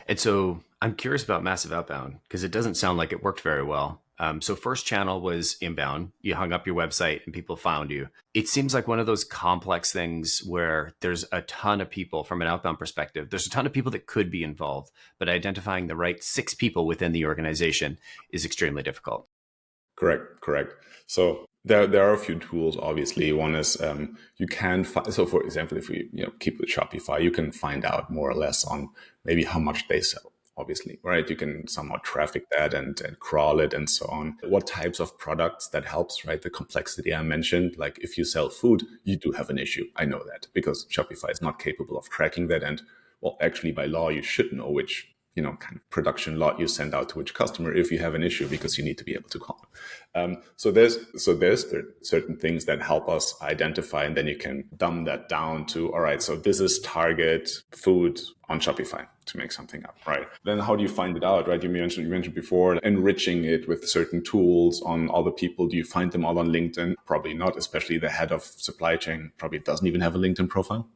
And so I'm curious about Massive Outbound because it doesn't sound like it worked very well. So first channel was inbound. You hung up your website and people found you. It seems like one of those complex things where there's a ton of people from an outbound perspective. There's a ton of people that could be involved, but identifying the right 6 people within the organization is extremely difficult. Correct. So there are a few tools. Obviously, one is you can find. So, for example, if we keep with Shopify, you can find out more or less on maybe how much they sell. Obviously, right? You can somehow traffic that and crawl it and so on. What types of products that helps, right? The complexity I mentioned. Like if you sell food, you do have an issue. I know that because Shopify is not capable of tracking that. And well, actually, by law, you should know which kind of production lot you send out to which customer if you have an issue, because you need to be able to call. So there's certain things that help us identify, and then you can dumb that down to, all right, so this is target food on Shopify, to make something up, right? Then how do you find it out, right? You mentioned before enriching it with certain tools on other people. Do you find them all on LinkedIn? Probably not, especially the head of supply chain probably doesn't even have a LinkedIn profile.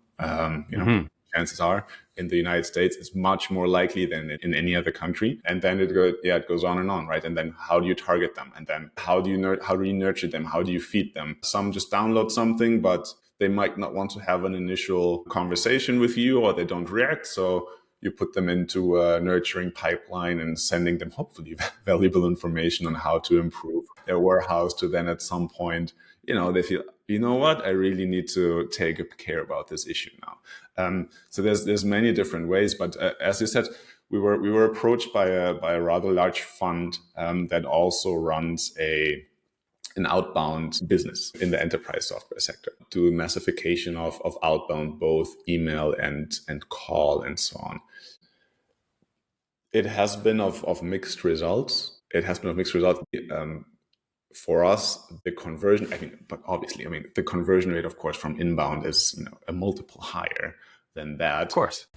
Chances are in the United States it's much more likely than in any other country. And then it goes on and on, right? And then how do you target them? And then how do you nurture them? How do you feed them? Some just download something, but they might not want to have an initial conversation with you, or they don't react. So you put them into a nurturing pipeline and sending them hopefully valuable information on how to improve their warehouse, to then at some point, they feel, you know what, I really need to take care about this issue now. So there's many different ways, but as you said, we were approached by a rather large fund that also runs an outbound business in the enterprise software sector, to massification of outbound, both email and call and so on. It has been of mixed results. For us, the conversion, the conversion rate, of course, from inbound is a multiple higher than that. Of course.